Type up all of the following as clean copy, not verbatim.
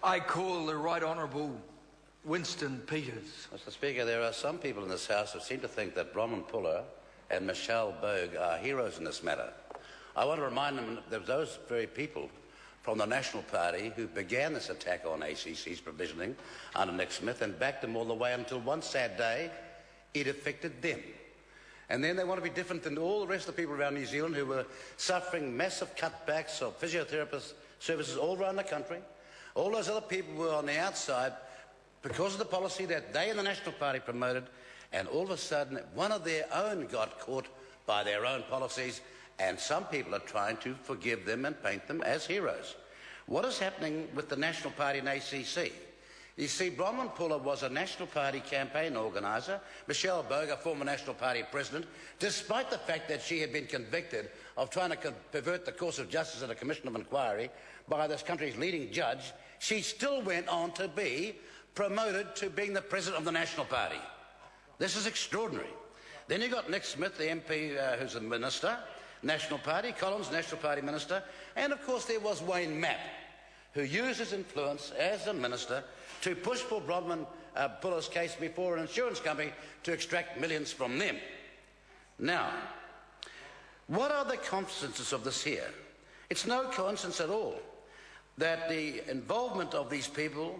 I call the Right Honourable Winston Peters. Mr. Speaker, there are some people in this House who seem to think that Bronwyn Puller and Michelle Bogue are heroes in this matter. I want to remind them that those very people from the National Party who began this attack on ACC's provisioning under Nick Smith and backed them all the way until one sad day it affected them. And then they want to be different than all the rest of the people around New Zealand who were suffering massive cutbacks of physiotherapist services all around the country. All those other people were on the outside because of the policy that they in the National Party promoted, and all of a sudden one of their own got caught by their own policies, and some people are trying to forgive them and paint them as heroes. What is happening with the National Party and ACC? You see, Bronwyn Puller was a National Party campaign organiser, Michelle Bogue, a former National Party president, despite the fact that she had been convicted of trying to pervert the course of justice at a commission of inquiry by this country's leading judge, she still went on to be promoted to being the president of the National Party. This is extraordinary. Then you've got Nick Smith, the MP who's a minister, National Party, Collins, National Party minister, and of course there was Wayne Mapp, who used his influence as a minister to push for Bronwyn Puller's case before an insurance company to extract millions from them. Now, what are the consequences of this here? It's no coincidence at all that the involvement of these people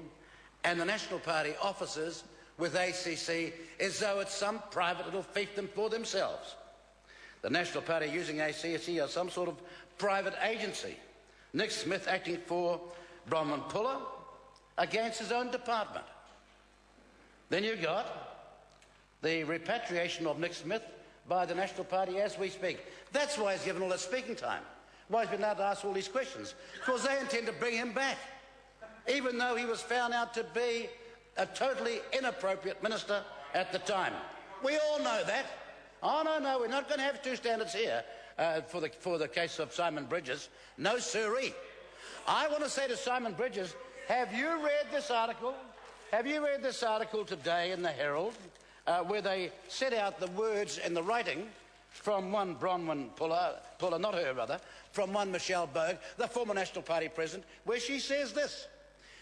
and the National Party officers with ACC is though it's some private little fiefdom for themselves. The National Party using ACC as some sort of private agency. Nick Smith acting for Bronwyn Puller against his own department. Then you got the repatriation of Nick Smith by the National Party as we speak. That's why he's given all that speaking time. Why he's been allowed to ask all these questions. Because they intend to bring him back, even though he was found out to be a totally inappropriate minister at the time. We all know that. Oh, no, we're not going to have two standards here for the case of Simon Bridges. No siree. I want to say to Simon Bridges, have you read this article? Have you read this article today in the Herald where they set out the words and the writing from one Bronwyn Puller, not her brother, from one Michelle Bogue, the former National Party president, where she says this.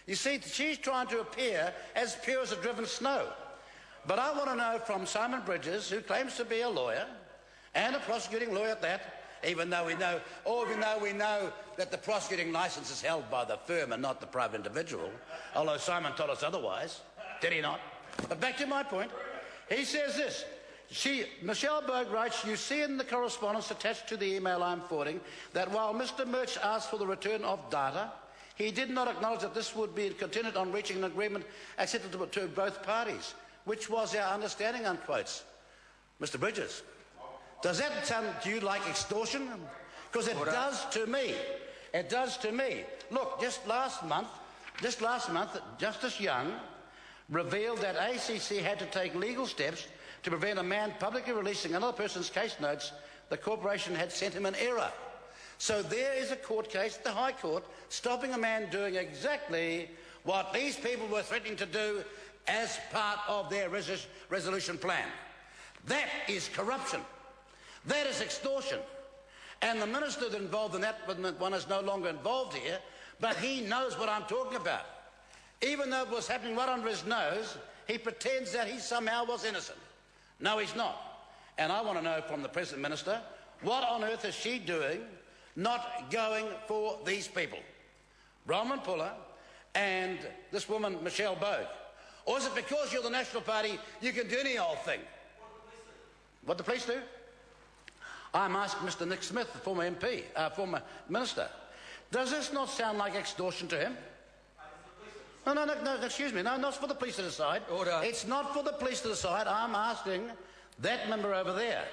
You see, she's trying to appear as pure as a driven snow. But I want to know from Simon Bridges, who claims to be a lawyer, and a prosecuting lawyer at that, even though we know that the prosecuting licence is held by the firm and not the private individual, although Simon told us otherwise, did he not? But back to my point, he says this. Michelle Bogue writes, you see in the correspondence attached to the email I'm forwarding that while Mr Murch asked for the return of data, he did not acknowledge that this would be contingent on reaching an agreement acceptable to both parties, which was our understanding, unquotes. Mr Bridges, does that sound to you like extortion? Because it does to me. It does to me. Look, just last month, Justice Young revealed that ACC had to take legal steps to prevent a man publicly releasing another person's case notes. The corporation had sent him an error. So there is a court case, the High Court, stopping a man doing exactly what these people were threatening to do as part of their resolution plan. That is corruption. That is extortion. And the minister that involved in that one is no longer involved here, but he knows what I'm talking about. Even though it was happening right under his nose, he pretends that he somehow was innocent. No, he's not. And I want to know from the President Minister, what on earth is she doing not going for these people? Bronwyn Puller and this woman, Michelle Bogue. Or is it because you're the National Party, you can do any old thing? What the police do? I'm asking Mr Nick Smith, the former MP, former Minister, does this not sound like extortion to him? No, excuse me. No, not for the police to decide. Order. It's not for the police to decide. I'm asking that member over there.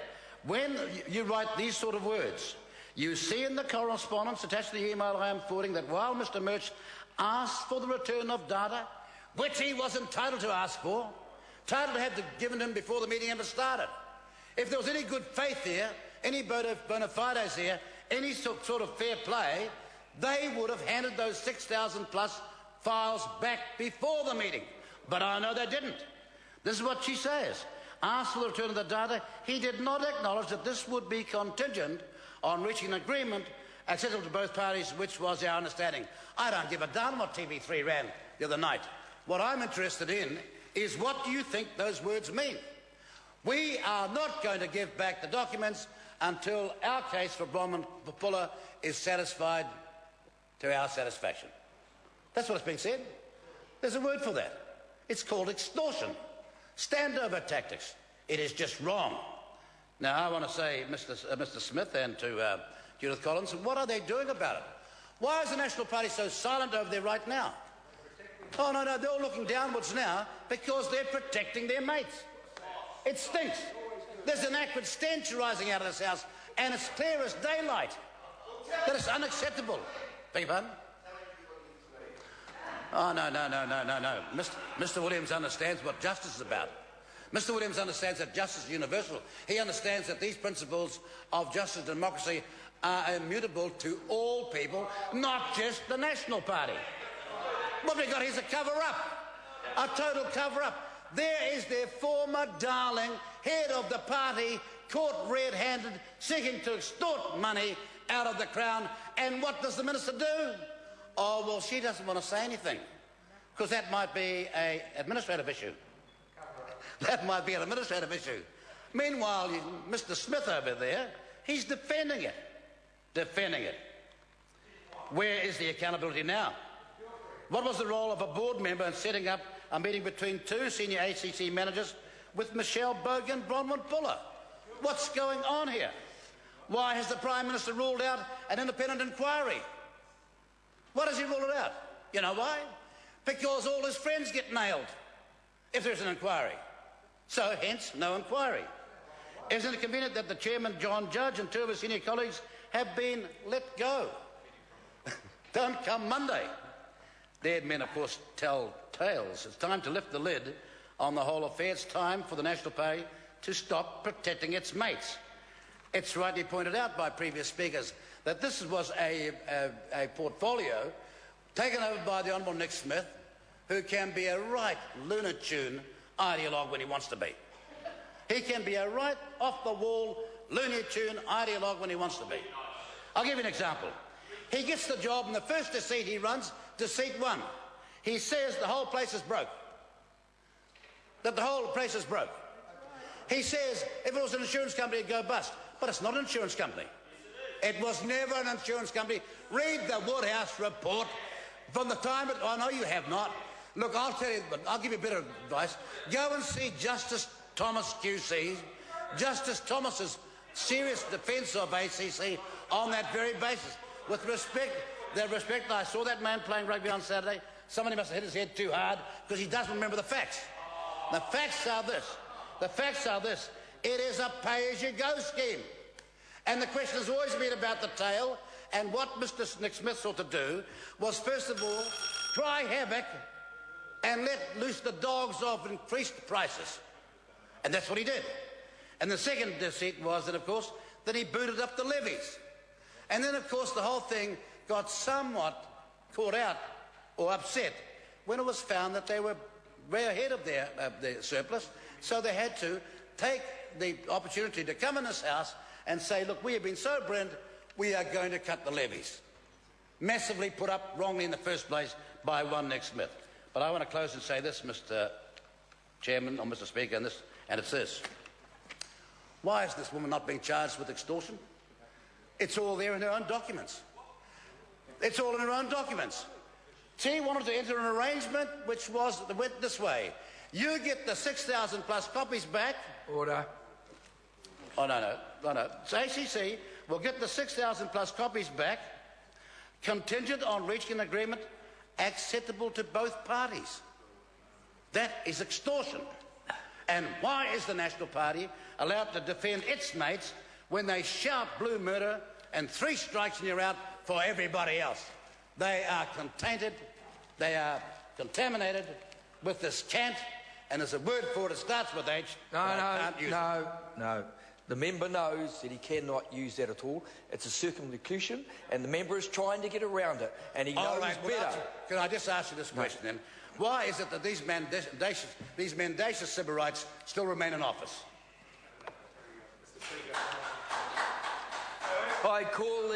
When you write these sort of words, you see in the correspondence attached to the email I am forwarding that while Mr Murch asked for the return of data, which he was entitled to ask for, entitled to have given him before the meeting ever started. If there was any good faith here, any bona fides here, any sort of fair play, they would have handed those 6,000 plus files back before the meeting. But I know they didn't. This is what she says. Asked for the return of the data. He did not acknowledge that this would be contingent on reaching an agreement acceptable to both parties, which was our understanding. I don't give a damn what TV3 ran the other night. What I'm interested in is what do you think those words mean? We are not going to give back the documents until our case for Bronwyn Puller is satisfied to our satisfaction. That's what's being said. There's a word for that. It's called extortion. Standover tactics. It is just wrong. Now, I want to say, Mr. Smith and to Judith Collins, what are they doing about it? Why is the National Party so silent over there right now? Oh, no, they're all looking downwards now because they're protecting their mates. It stinks. There's an acrid stench rising out of this house, and it's clear as daylight that it's unacceptable. Beg your pardon? Oh, no. Mr. Williams understands what justice is about. Mr. Williams understands that justice is universal. He understands that these principles of justice and democracy are immutable to all people, not just the National Party. What we've got here is a cover-up, a total cover-up. There is their former darling head of the party caught red-handed seeking to extort money out of the Crown. And what does the Minister do? Oh, well, she doesn't want to say anything because that might be an administrative issue. That might be an administrative issue. Meanwhile, Mr. Smith over there, he's defending it. Defending it. Where is the accountability now? What was the role of a board member in setting up a meeting between two senior ACC managers with Michelle Bogan and Bronwyn Puller? What's going on here? Why has the Prime Minister ruled out an independent inquiry? Why does he rule it out? You know why? Because all his friends get nailed if there's an inquiry. So, hence, no inquiry. Isn't it convenient that the Chairman, John Judge, and two of his senior colleagues have been let go? Don't come Monday. Dead men, of course, tell tales. It's time to lift the lid on the whole affair. It's time for the National Party to stop protecting its mates. It's rightly pointed out by previous speakers that this was a portfolio taken over by the Honourable Nick Smith, who can be a right Looney-Tune ideologue when he wants to be. He can be a right off-the-wall Looney-Tune ideologue when he wants to be. I'll give you an example. He gets the job, and the first deceit he runs, deceit one. He says the whole place is broke. That the whole place is broke. He says if it was an insurance company, it'd go bust. But it's not an insurance company. It was never an insurance company. Read the Woodhouse report from the time it... I know you have not. Look, I'll tell you, but I'll give you a bit of advice. Go and see Justice Thomas QC, Justice Thomas's serious defence of ACC on that very basis. With respect, I saw that man playing rugby on Saturday. Somebody must have hit his head too hard because he doesn't remember the facts. The facts are this. The facts are this. It is a pay-as-you-go scheme. And the question has always been about the tail, and what Mr. Nick Smith sought to do was, first of all, try havoc and let loose the dogs of increased prices. And that's what he did. And the second deceit was that, of course, that he booted up the levies. And then, of course, the whole thing got somewhat caught out or upset when it was found that they were way ahead of their surplus. So they had to take the opportunity to come in this House and say, look, we have been so brilliant, we are going to cut the levies. Massively put up wrongly in the first place by one Nick Smith. But I want to close and say this, Mr. Chairman, or Mr. Speaker, and it's this. Why is this woman not being charged with extortion? It's all there in her own documents. It's all in her own documents. She wanted to enter an arrangement which went this way. You get the 6,000 plus copies back. Order. Oh, no. So ACC will get the 6,000 plus copies back, contingent on reaching an agreement acceptable to both parties. That is extortion. And why is the National Party allowed to defend its mates when they shout blue murder and 3 strikes and you're out for everybody else? They are containted, they are contaminated with this cant, and there's a word for it, it starts with H. No. The member knows that he cannot use that at all. It's a circumlocution, and the member is trying to get around it, and he knows better. Can I just ask you this question then? Why is it that these mendacious civil rights still remain in office? I call